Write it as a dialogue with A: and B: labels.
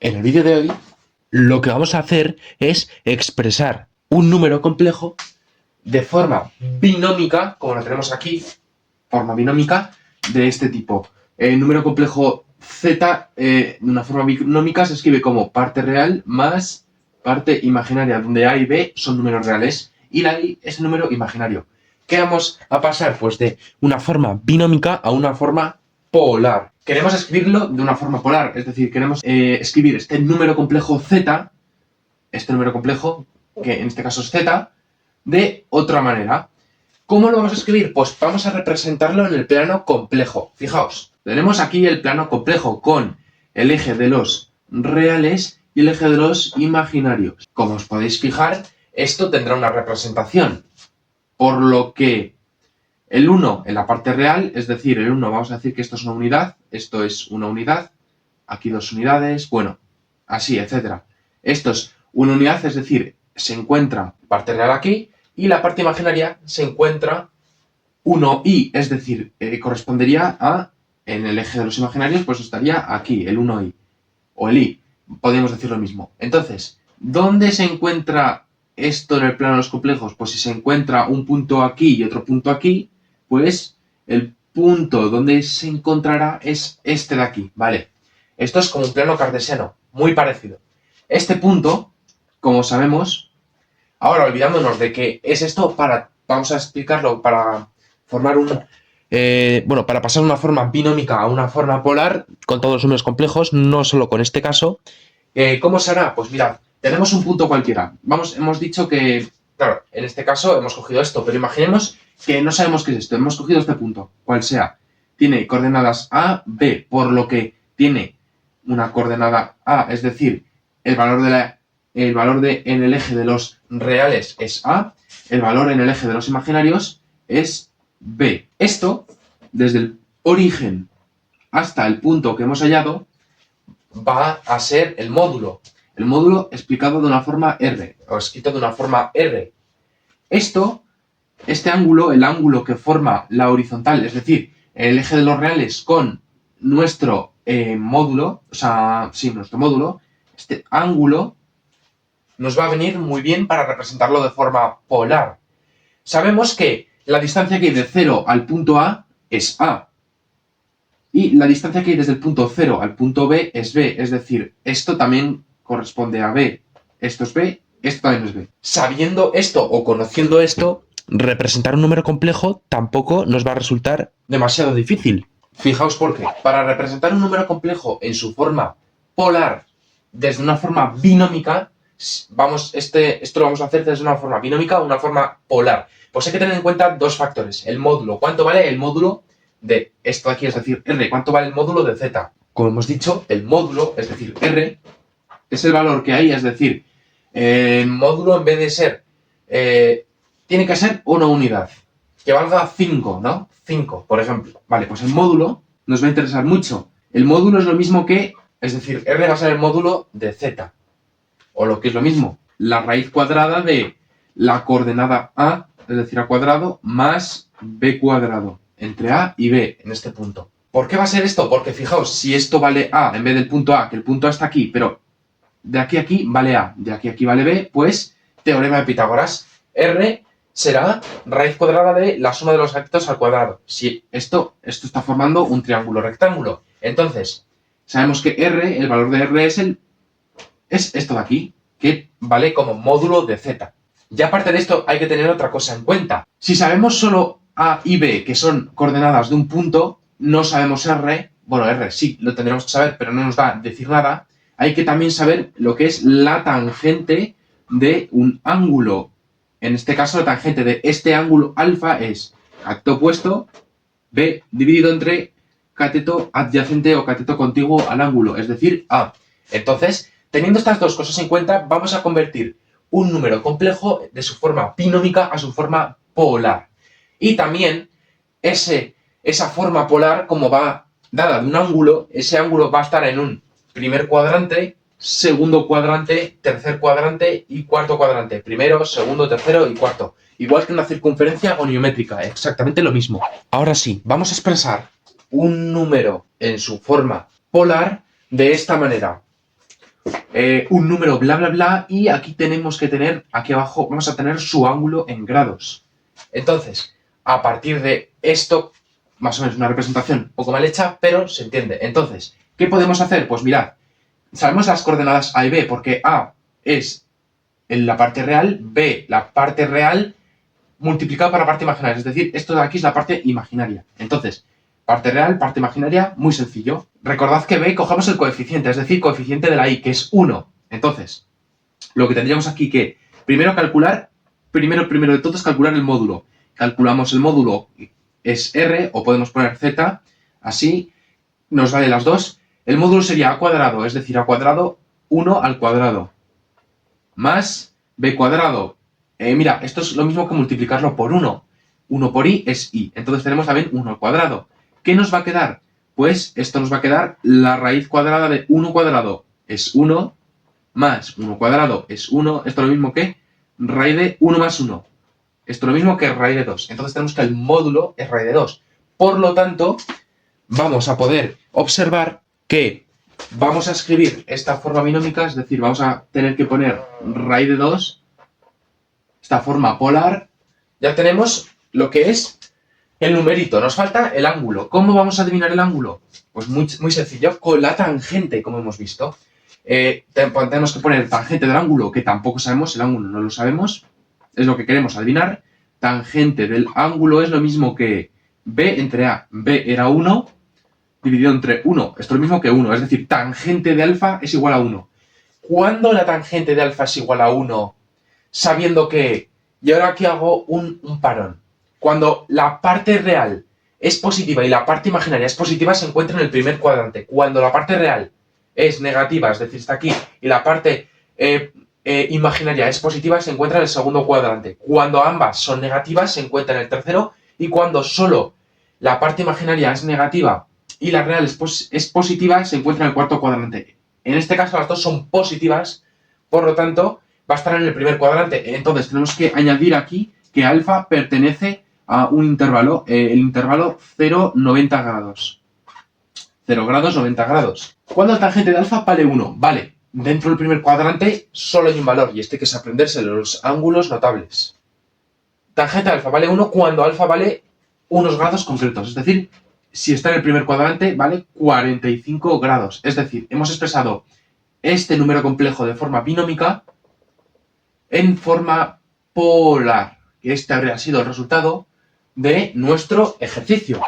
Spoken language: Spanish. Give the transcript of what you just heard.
A: En el vídeo de hoy lo que vamos a hacer es expresar un número complejo de forma binómica, como lo tenemos aquí, forma binómica de este tipo. El número complejo z de una forma binómica se escribe como parte real más parte imaginaria, donde a y b son números reales y la i es el número imaginario. ¿Qué vamos a pasar? Pues de una forma binómica a una forma polar. Queremos escribirlo de una forma polar, es decir, queremos escribir este número complejo z, este número complejo, que en este caso es z, de otra manera. ¿Cómo lo vamos a escribir? Pues vamos a representarlo en el plano complejo. Fijaos, tenemos aquí el plano complejo con el eje de los reales y el eje de los imaginarios. Como os podéis fijar, esto tendrá una representación, por lo que el 1 en la parte real, es decir, el 1 vamos a decir que esto es una unidad, esto es una unidad, aquí 2 unidades, bueno, así, etc. Esto es una unidad, es decir, se encuentra parte real aquí y la parte imaginaria se encuentra 1i, es decir, correspondería a, en el eje de los imaginarios, pues estaría aquí, el 1i, o el i, podemos decir lo mismo. Entonces, ¿dónde se encuentra esto en el plano de los complejos? Pues si se encuentra un punto aquí y otro punto aquí, pues el punto donde se encontrará es este de aquí, ¿vale? Esto es como un plano cartesiano, muy parecido. Este punto, como sabemos, ahora olvidándonos de qué es esto, vamos a explicarlo para formar para pasar una forma binómica a una forma polar con todos los números complejos, no solo con este caso. ¿Cómo se hará? Pues mirad, tenemos un punto cualquiera. Hemos dicho que, claro, en este caso hemos cogido esto, pero imaginemos que no sabemos qué es esto. Hemos cogido este punto, cual sea. Tiene coordenadas A, B, por lo que tiene una coordenada A, es decir, el valor en el eje de los reales es A, el valor en el eje de los imaginarios es B. Esto, desde el origen hasta el punto que hemos hallado, va a ser el módulo. El módulo explicado de una forma R, o escrito de una forma R. Este ángulo, el ángulo que forma la horizontal, es decir, el eje de los reales con nuestro módulo, nuestro módulo, este ángulo nos va a venir muy bien para representarlo de forma polar. Sabemos que la distancia que hay de 0 al punto A es A. Y la distancia que hay desde el punto 0 al punto B es B. Es decir, esto también corresponde a B. Esto es B, esto también es B. Sabiendo esto o conociendo esto, representar un número complejo tampoco nos va a resultar demasiado difícil. Fijaos por qué. Para representar un número complejo en su forma polar desde una forma binómica, esto lo vamos a hacer desde una forma binómica o una forma polar. Pues hay que tener en cuenta dos factores. El módulo. ¿Cuánto vale el módulo de esto de aquí, es decir, R? ¿Cuánto vale el módulo de Z? Como hemos dicho, el módulo, es decir, R, es el valor que hay, es decir, el módulo en vez de ser, tiene que ser una unidad, que valga 5, ¿no? 5, por ejemplo. Vale, pues el módulo nos va a interesar mucho. El módulo es lo mismo que, es decir, R va a ser el módulo de Z. O lo que es lo mismo, la raíz cuadrada de la coordenada A, es decir, A cuadrado, más B cuadrado, entre A y B en este punto. ¿Por qué va a ser esto? Porque fijaos, si esto vale A en vez del punto A, que el punto A está aquí, pero de aquí a aquí vale A, de aquí a aquí vale B, pues teorema de Pitágoras. R será raíz cuadrada de la suma de los rectos al cuadrado. Si esto está formando un triángulo rectángulo. Entonces, sabemos que R, el valor de R es esto de aquí, que vale como módulo de Z. Ya aparte de esto hay que tener otra cosa en cuenta. Si sabemos solo A y B, que son coordenadas de un punto, no sabemos R, bueno, R sí lo tendremos que saber, pero no nos va a decir nada. Hay que también saber lo que es la tangente de un ángulo. En este caso, la tangente de este ángulo alfa es cateto opuesto, B dividido entre cateto adyacente o cateto contiguo al ángulo, es decir, A. Entonces, teniendo estas dos cosas en cuenta, vamos a convertir un número complejo de su forma binómica a su forma polar. Y también esa forma polar, como va dada de un ángulo, ese ángulo va a estar en un primer cuadrante, segundo cuadrante, tercer cuadrante y cuarto cuadrante. Primero, segundo, tercero y cuarto. Igual que una circunferencia goniométrica, exactamente lo mismo. Ahora sí, vamos a expresar un número en su forma polar de esta manera. un número bla bla bla y aquí tenemos que tener, aquí abajo vamos a tener su ángulo en grados. Entonces, a partir de esto, más o menos una representación un poco mal hecha, pero se entiende. Entonces, ¿qué podemos hacer? Pues mirad, sabemos las coordenadas A y B porque A es en la parte real, B la parte real multiplicado por la parte imaginaria. Es decir, esto de aquí es la parte imaginaria. Entonces, parte real, parte imaginaria, muy sencillo. Recordad que B cogemos el coeficiente, es decir, coeficiente de la I, que es 1. Entonces, lo que tendríamos aquí que primero calcular, primero de todo es calcular el módulo. Calculamos el módulo, es R, o podemos poner Z, así, nos vale las dos. El módulo sería A cuadrado, es decir, A cuadrado, 1 al cuadrado, más B cuadrado. Mira, esto es lo mismo que multiplicarlo por 1. 1 por I es I. Entonces tenemos también 1 al cuadrado. ¿Qué nos va a quedar? Pues esto nos va a quedar la raíz cuadrada de 1 cuadrado es 1, más 1 cuadrado es 1. Esto es lo mismo que raíz de 1 más 1. Esto es lo mismo que raíz de 2. Entonces tenemos que el módulo es raíz de 2. Por lo tanto, vamos a poder observar que vamos a escribir esta forma binómica, es decir, vamos a tener que poner raíz de 2, esta forma polar. Ya tenemos lo que es el numerito, nos falta el ángulo. ¿Cómo vamos a adivinar el ángulo? Pues muy sencillo, con la tangente, como hemos visto. Tenemos que poner tangente del ángulo, que tampoco sabemos, el ángulo no lo sabemos, es lo que queremos adivinar. Tangente del ángulo es lo mismo que B entre A. B era 1, dividido entre 1, esto es lo mismo que 1, es decir, tangente de alfa es igual a 1. ¿Cuándo la tangente de alfa es igual a 1? Sabiendo que, y ahora aquí hago un parón, cuando la parte real es positiva y la parte imaginaria es positiva, se encuentra en el primer cuadrante. Cuando la parte real es negativa, es decir, está aquí, y la parte imaginaria es positiva, se encuentra en el segundo cuadrante. Cuando ambas son negativas, se encuentra en el tercero, y cuando solo la parte imaginaria es negativa y la real es positiva, se encuentra en el cuarto cuadrante. En este caso las dos son positivas, por lo tanto va a estar en el primer cuadrante. Entonces tenemos que añadir aquí que alfa pertenece a un intervalo, el intervalo 0, 90 grados. 0 grados, 90 grados. ¿Cuándo la tangente de alfa vale 1? Vale, dentro del primer cuadrante solo hay un valor, y este hay que aprenderse los ángulos notables. Tangente de alfa vale 1 cuando alfa vale unos grados concretos, es decir, si está en el primer cuadrante, vale 45 grados. Es decir, hemos expresado este número complejo de forma binómica en forma polar. Este habría sido el resultado de nuestro ejercicio.